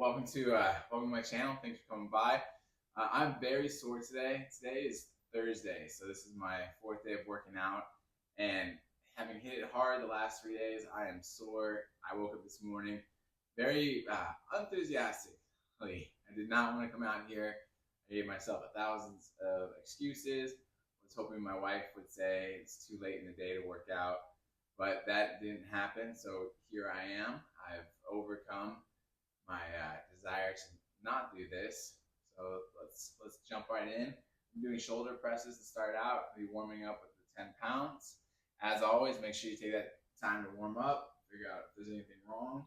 Welcome to my channel. Thanks for coming by. I'm very sore today. Today is Thursday, so this is my fourth day of working out, and having hit it hard the last 3 days, I am sore. I woke up this morning very unenthusiastically. I did not want to come out here. I gave myself thousands of excuses. I was hoping my wife would say it's too late in the day to work out, but that didn't happen. So here I am. I've overcome my desire to not do this. So let's jump right in. I'm doing shoulder presses to start out. I'll be warming up with the 10 pounds. As always, make sure you take that time to warm up, figure out if there's anything wrong.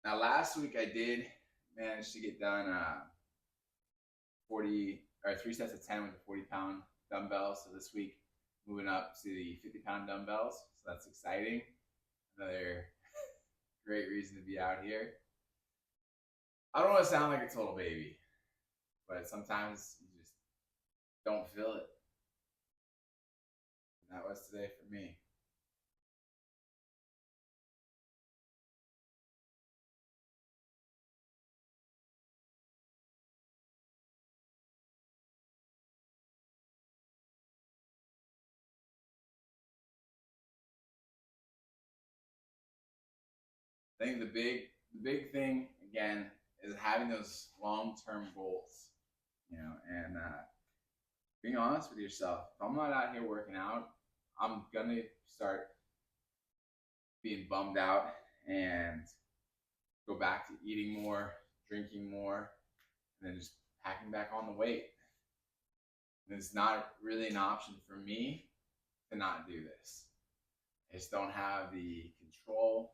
Now, last week I did manage to get done 40 or 3 sets of 10 with the 40-pound dumbbells. So this week, moving up to the 50-pound dumbbells. So that's exciting. Another great reason to be out here. I don't want to sound like a total baby, but sometimes you just don't feel it. And that was today for me. I think the big thing again is having those long-term goals, and being honest with yourself. If I'm not out here working out, I'm gonna start being bummed out and go back to eating more, drinking more, and then just packing back on the weight. And it's not really an option for me to not do this. I just don't have the control,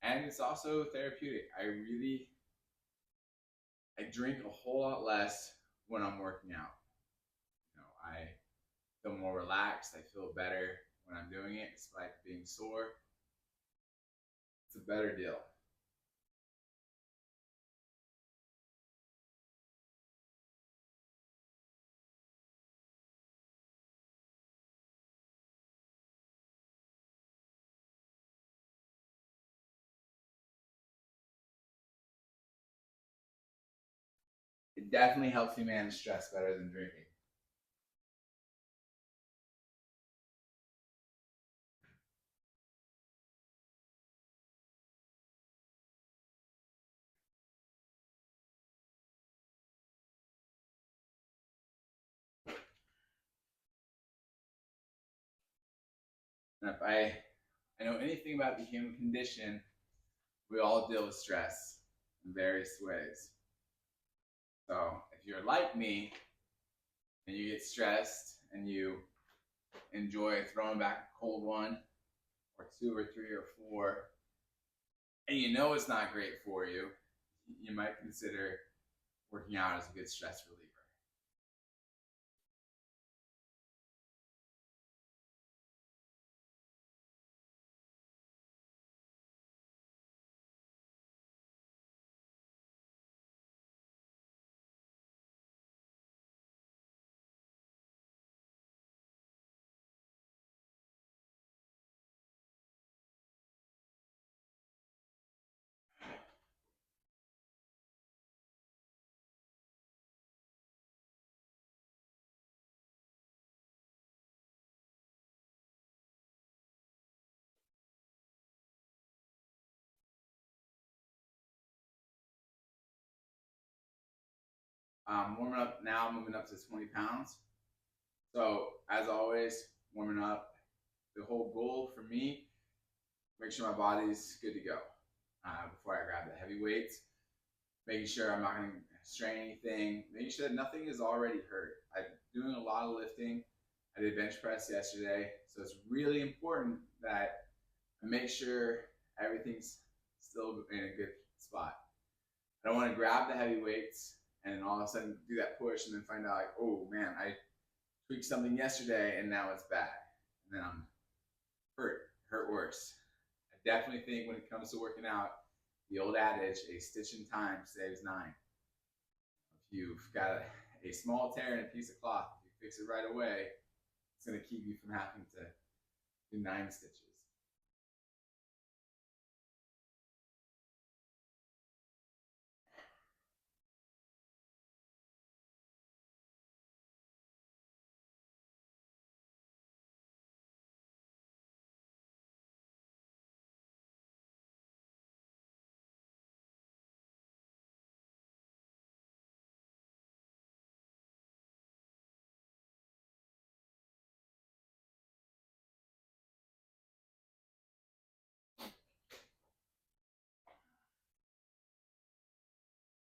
and it's also therapeutic. I drink a whole lot less when I'm working out. I feel more relaxed. I feel better when I'm doing it, despite being sore. It's a better deal. It definitely helps me manage stress better than drinking. And if I know anything about the human condition, we all deal with stress in various ways. So if you're like me and you get stressed and you enjoy throwing back a cold one or two or three or four, and you know it's not great for you, you might consider working out as a good stress reliever. Warming up now, moving up to 20 pounds. So as always, warming up. The whole goal for me, make sure my body's good to go before I grab the heavy weights. Making sure I'm not going to strain anything. Making sure that nothing is already hurt. I'm doing a lot of lifting. I did bench press yesterday, so it's really important that I make sure everything's still in a good spot. I don't want to grab the heavy weights and then all of a sudden do that push and then find out like, oh man, I tweaked something yesterday and now it's bad. And then I'm hurt worse. definitely think when it comes to working out, the old adage, a stitch in time saves nine. If you've got a small tear in a piece of cloth, if you fix it right away, it's going to keep you from having to do 9 stitches.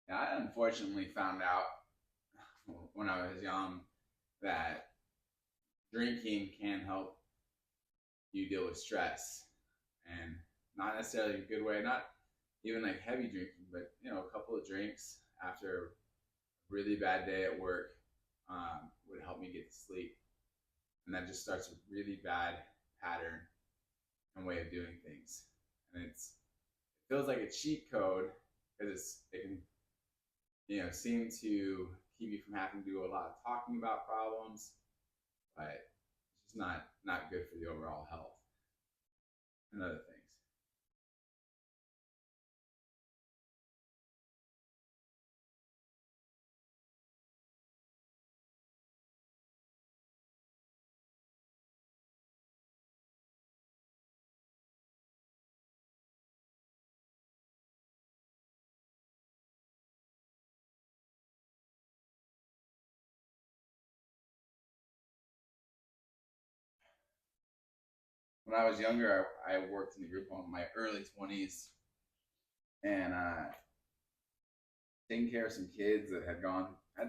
Now, I unfortunately found out when I was young that drinking can help you deal with stress, and not necessarily in a good way, not even like heavy drinking, but a couple of drinks after a really bad day at work would help me get to sleep. And that just starts a really bad pattern and way of doing things. And it feels like a cheat code because it can seem to keep you from having to do a lot of talking about problems, but it's just not good for the overall health and other things. When I was younger, I worked in a group home in my early 20s, and taking care of some kids that had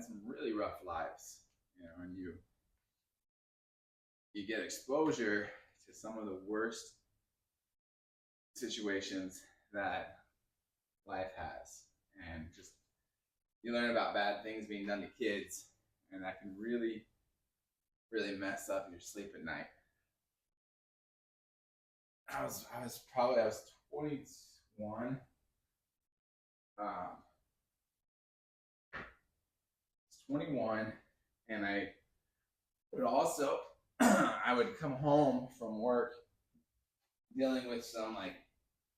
some really rough lives, and you get exposure to some of the worst situations that life has, and just you learn about bad things being done to kids, and that can really mess up your sleep at night. I was 21. Um, 21, and I would also I would come home from work dealing with some like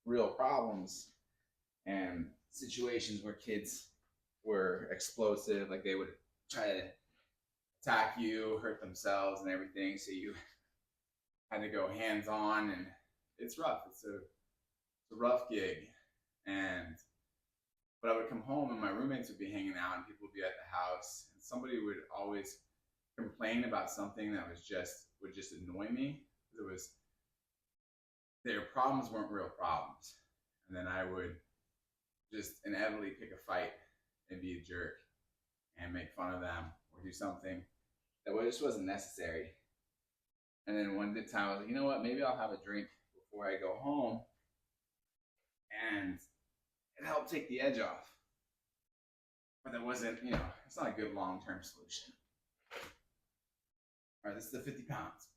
real problems and situations where kids were explosive, like they would try to attack you, hurt themselves, and everything. So you had to go hands on, and it's rough. It's a rough gig, but I would come home and my roommates would be hanging out, and people would be at the house, and somebody would always complain about something that would just annoy me. Their problems weren't real problems, and then I would just inevitably pick a fight and be a jerk and make fun of them or do something that just wasn't necessary. And then one time I was like, you know what, maybe I'll have a drink before I go home, and it helped take the edge off. But that wasn't, it's not a good long-term solution. All right, this is the 50 pounds.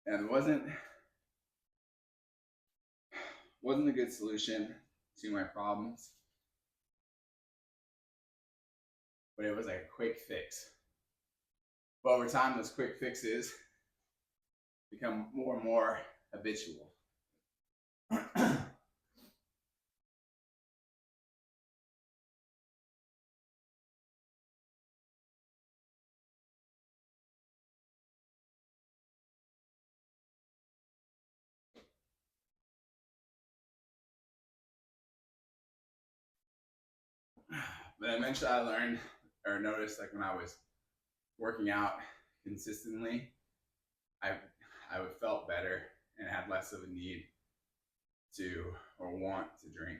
And it wasn't a good solution to my problems, but it was like a quick fix. But over time, those quick fixes become more and more habitual. But eventually I learned or noticed like when I was working out consistently, I would felt better and had less of a need to or want to drink.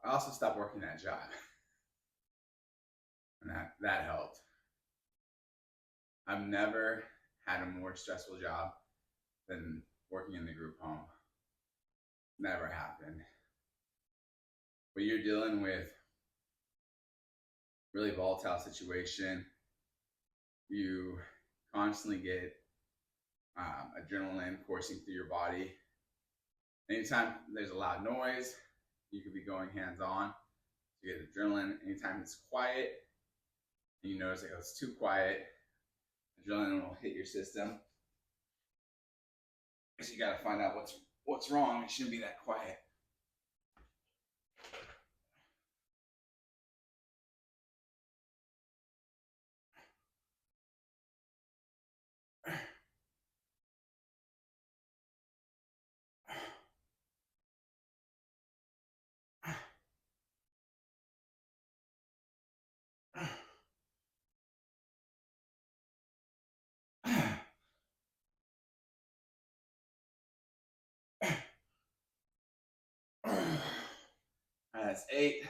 I also stopped working that job, and that helped. I've never had a more stressful job than working in the group home. Never happened. But you're dealing with really volatile situation. You constantly get adrenaline coursing through your body. Anytime there's a loud noise, you could be going hands-on. You get adrenaline. Anytime it's quiet, and you notice like, oh, it's too quiet, adrenaline will hit your system. So you got to find out what's wrong. It shouldn't be that quiet. That's 8.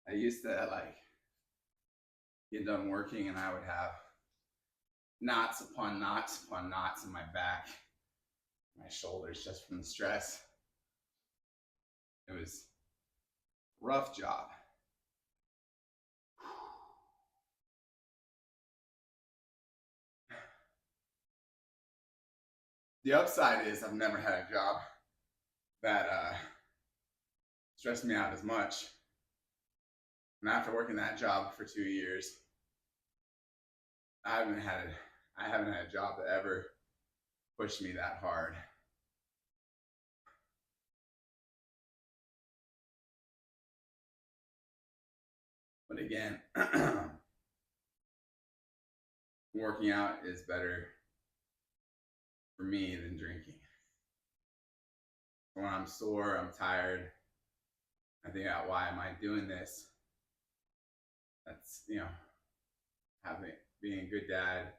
I used to like get done working and I would have knots upon knots upon knots in my back, my shoulders, just from the stress. It was a rough job. The upside is I've never had a job that stressed me out as much. And after working that job for 2 years, I haven't had a job that ever pushed me that hard. But again, working out is better for me than drinking. When I'm sore, I'm tired, I think about why am I doing this? That's, being a good dad,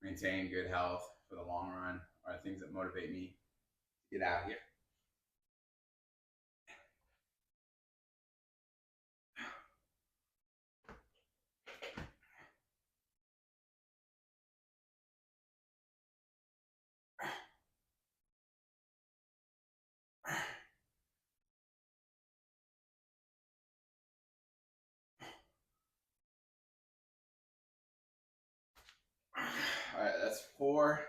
maintain good health for the long run are things that motivate me to get out of here. All right, that's 4.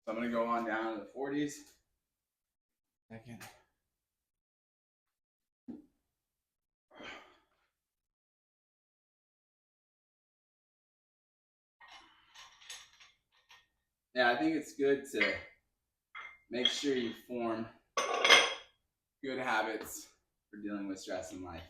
So I'm gonna go on down to the 40s. Second. Yeah, I think it's good to make sure you form good habits for dealing with stress in life.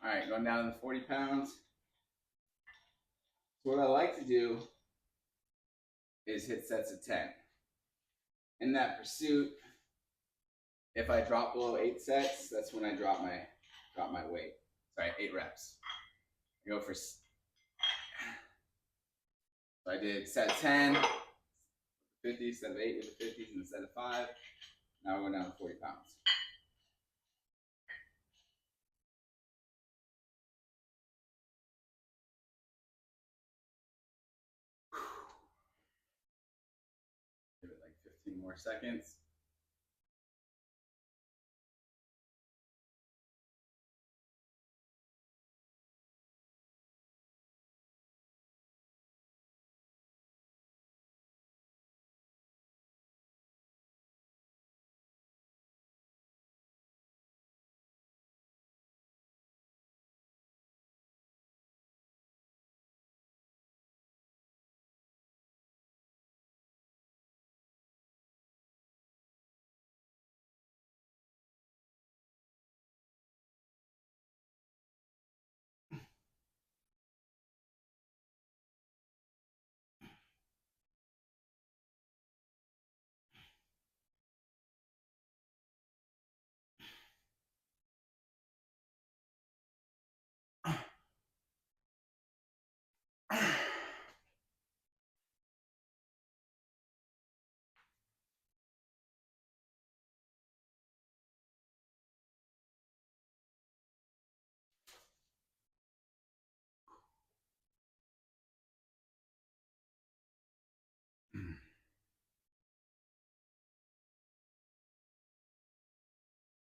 All right, going down to the 40 pounds. So what I like to do is hit sets of 10. In that pursuit, if I drop below 8 sets, that's when I drop my weight. Sorry, 8 reps. I go for. So I did set 10, 50, set of 8 with the 50s, and set of 5. Now we're going down to 40 pounds. 15 more seconds.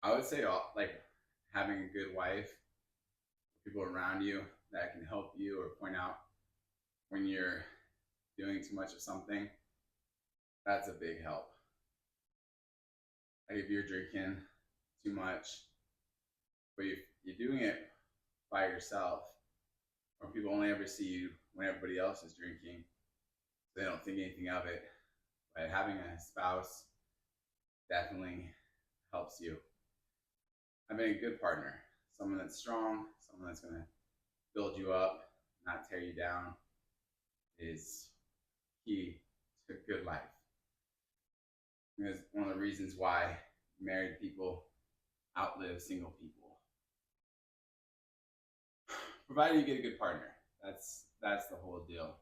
I would say like having a good wife, people around you that can help you or point out when you're doing too much of something. That's a big help. Like if you're drinking too much, but you're doing it by yourself, or people only ever see you when everybody else is drinking, so they don't think anything of it. But having a spouse definitely helps you. Having a good partner, someone that's strong, someone that's going to build you up, not tear you down, is key to a good life. Because one of the reasons why married people outlive single people. Provided you get a good partner. That's the whole deal.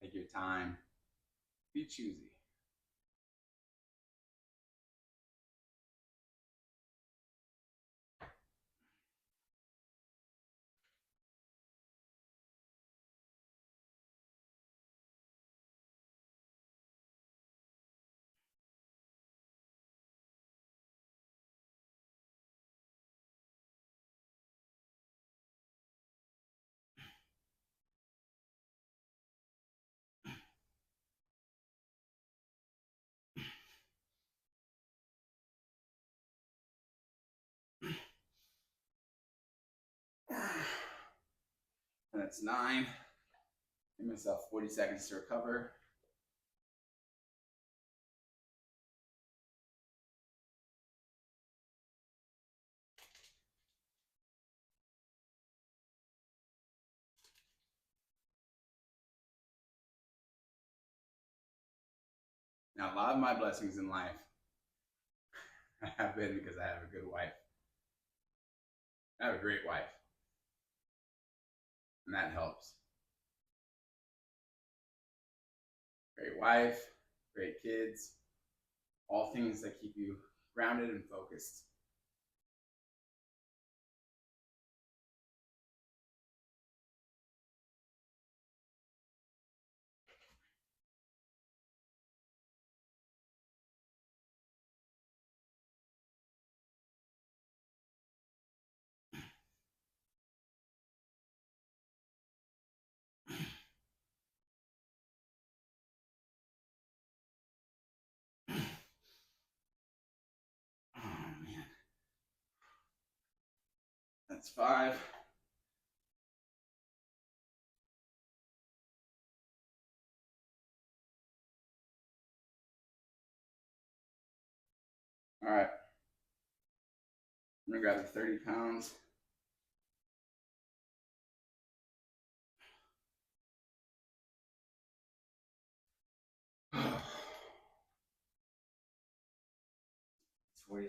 Take your time. Be choosy. And that's 9. Give myself 40 seconds to recover. Now, a lot of my blessings in life have been because I have a good wife. I have a great wife. And that helps. Great wife, great kids, all things that keep you grounded and focused. Oh man. That's 5. All right. I'm gonna grab the 30 pounds. It's 40.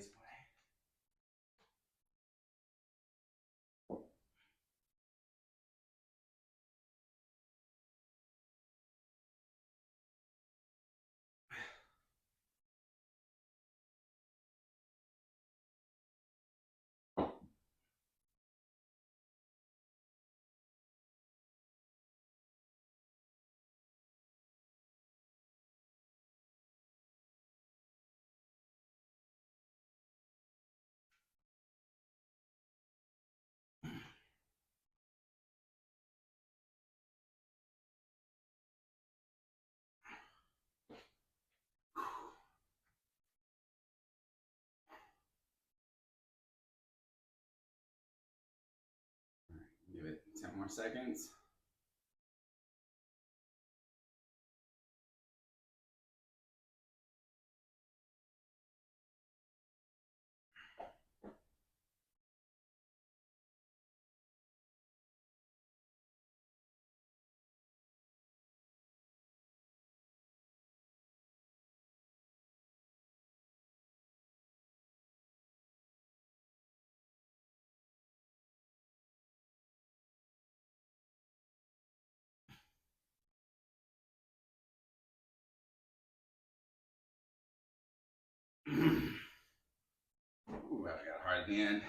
seconds. Ooh, I got hard at the end.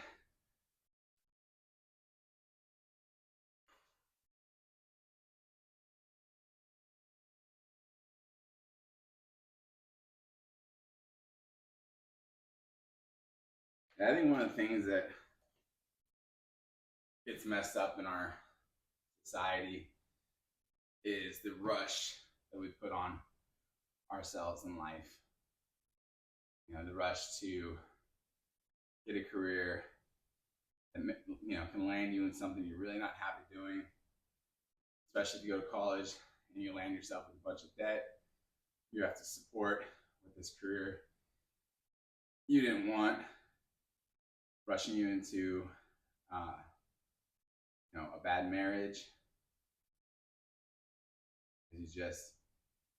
I think one of the things that gets messed up in our society is the rush that we put on ourselves in life. You know, the rush to get a career that, you know, can land you in something you're really not happy doing, especially if you go to college and you land yourself with a bunch of debt you have to support with this career you didn't want, rushing you into you know, a bad marriage. You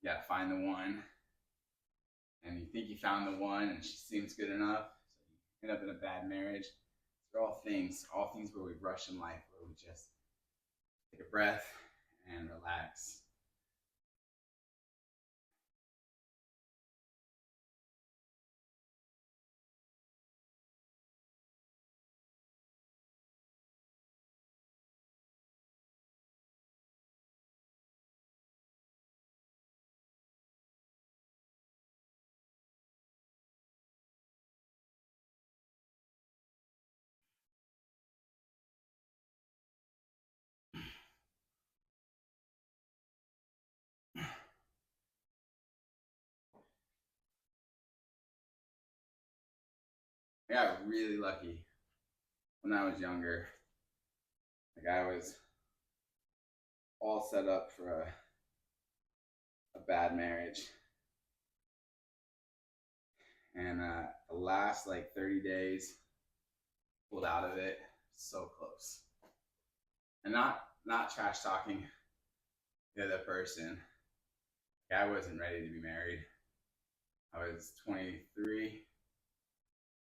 gotta find the one, and you think you found the one, and she seems good enough, so you end up in a bad marriage. They're all things where we rush in life, where we just take a breath and relax. I got really lucky when I was younger. Like, I was all set up for a bad marriage, and the last like 30 days, pulled out of it so close. And not trash talking the other person. Like, I wasn't ready to be married. I was 23,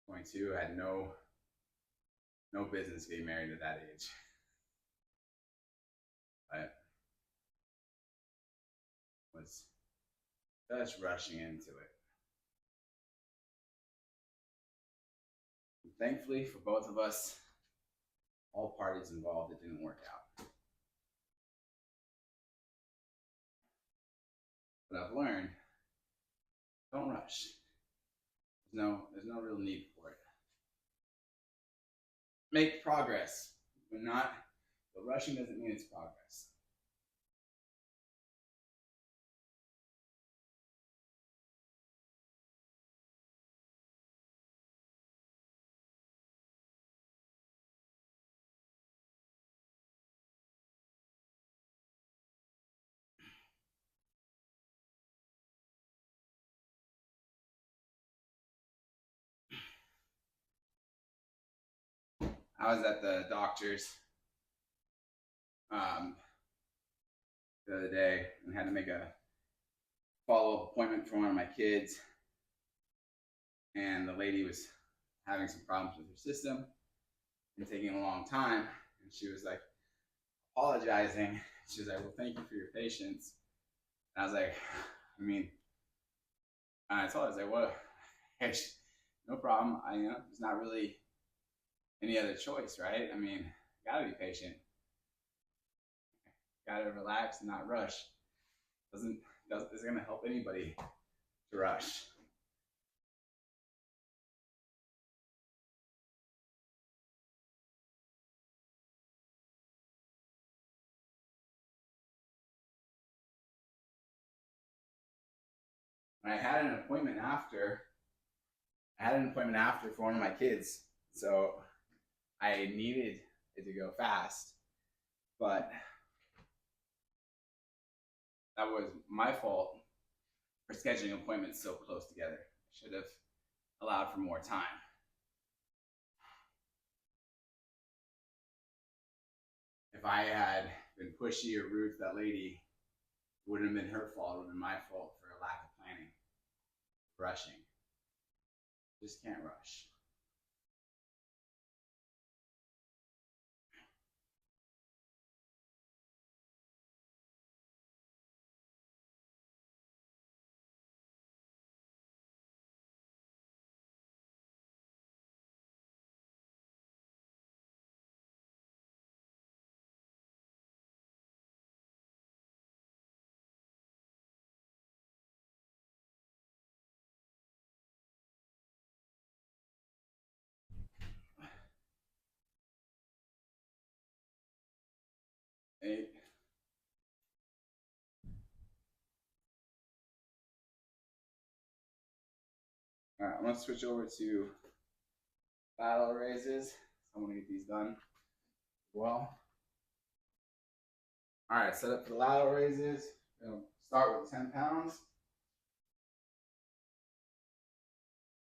22. I had no business getting married at that age. But was just rushing into it. And thankfully for both of us, all parties involved, it didn't work out. But I've learned, don't rush. There's no real need for it. Make progress, but rushing doesn't mean it's progress. I was at the doctor's the other day and had to make a follow-up appointment for one of my kids, and the lady was having some problems with her system and taking a long time, and she was like apologizing. She was like, well, thank you for your patience. And I was like, I mean, I told her, I was like, what? Hey, no problem. You know, there's not really any other choice, right? I mean, gotta be patient. Gotta relax and not rush. Isn't gonna help anybody to rush. I had an appointment after. For one of my kids, so I needed it to go fast. but that was my fault for scheduling appointments so close together. I should have allowed for more time. If I had been pushy or rude to that lady, it wouldn't have been her fault. It would have been my fault for a lack of planning. Rushing. Just can't rush. Eight. All right, I'm gonna switch over to lateral raises. I want to get these done. Well, all right, set up for the lateral raises. Start with 10 pounds.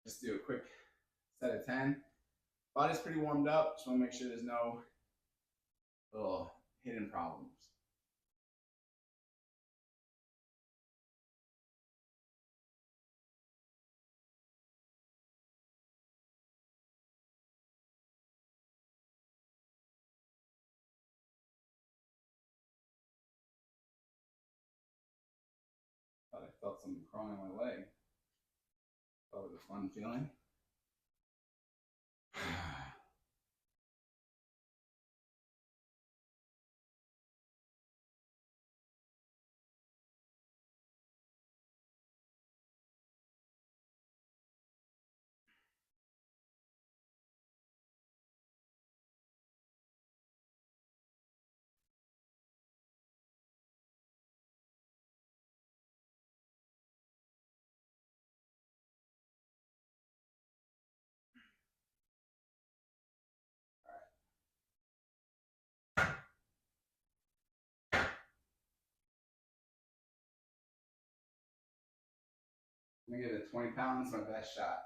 Just do a quick set of 10. Body's pretty warmed up. Just want to make sure there's no little hidden problems. Thought I felt something crawling on my leg. That was a fun feeling. I'm gonna give it 20 pounds, my best shot.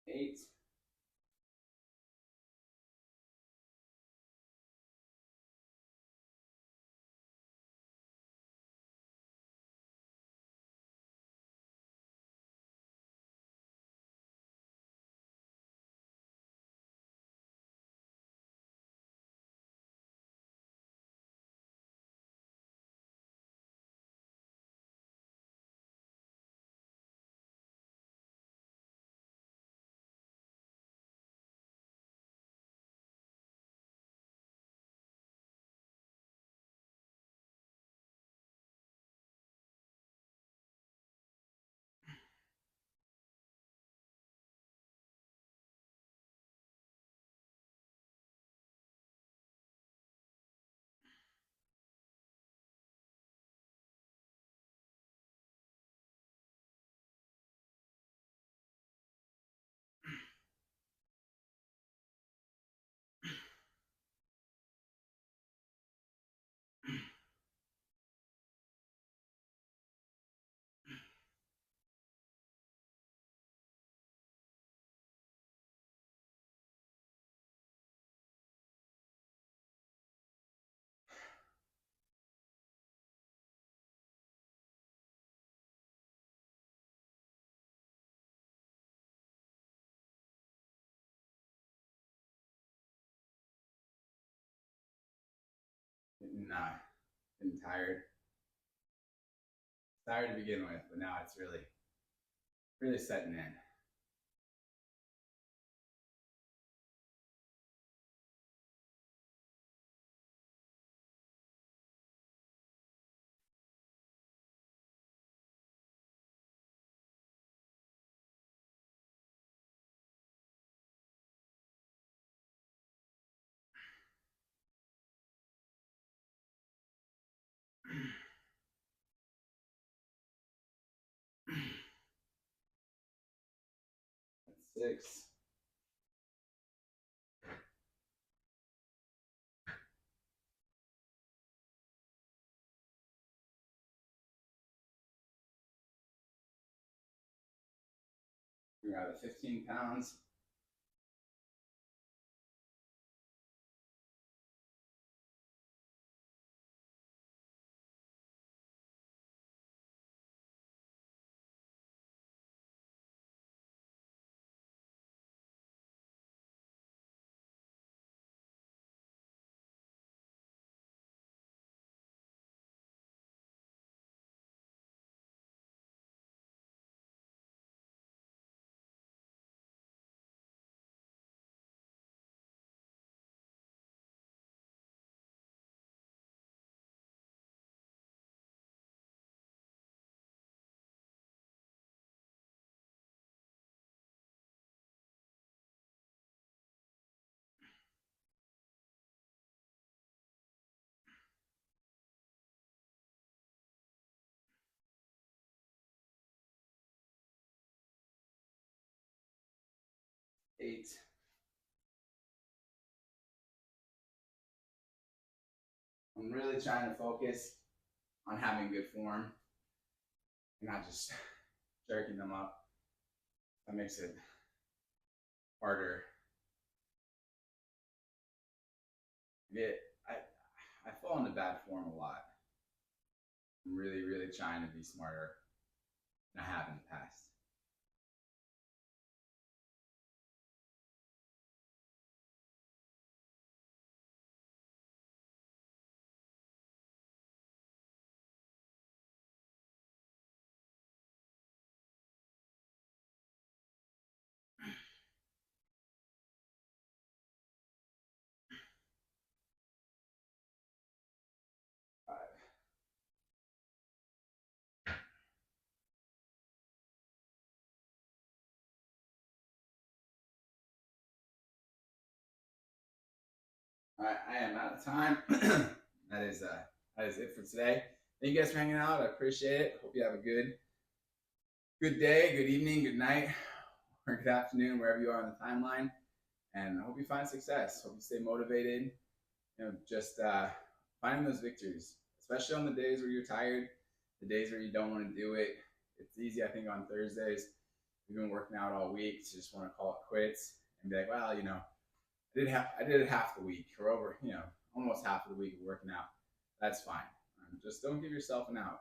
Eight. getting tired. Tired to begin with, but now it's really setting in. That's 6. We got the 15 pounds. Eight. I'm really trying to focus on having good form and not just jerking them up. That makes it harder. I fall into bad form a lot. I'm really trying to be smarter than I have in the past. All right, I am out of time. that is it for today. Thank you guys for hanging out. I appreciate it. Hope you have a good day, good evening, good night, or good afternoon, wherever you are on the timeline. And I hope you find success. Hope you stay motivated. Just finding those victories, especially on the days where you're tired, the days where you don't want to do it. It's easy, I think, on Thursdays. We've been working out all week to just want to call it quits and be like, well, I did it half the week or over, almost half of the week of working out. That's fine. Just don't give yourself an out.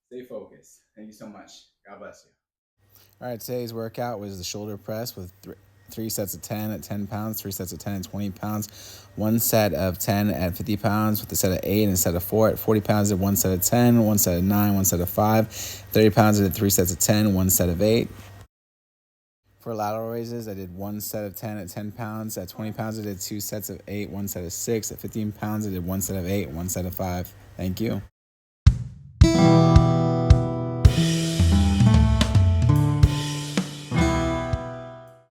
Stay focused. Thank you so much. God bless you. All right, today's workout was the shoulder press with three sets of 10 at 10 pounds, 3 sets of 10 at 20 pounds, 1 set of 10 at 50 pounds with a set of 8 and a set of 4 at 40 pounds, at 1 set of 10, 1 set of 9, 1 set of 5, 30 pounds at 3 sets of 10, 1 set of 8. For lateral raises, I did 1 set of 10 at 10 pounds. At 20 pounds, I did 2 sets of 8, 1 set of 6. At 15 pounds, I did 1 set of 8, 1 set of 5. Thank you.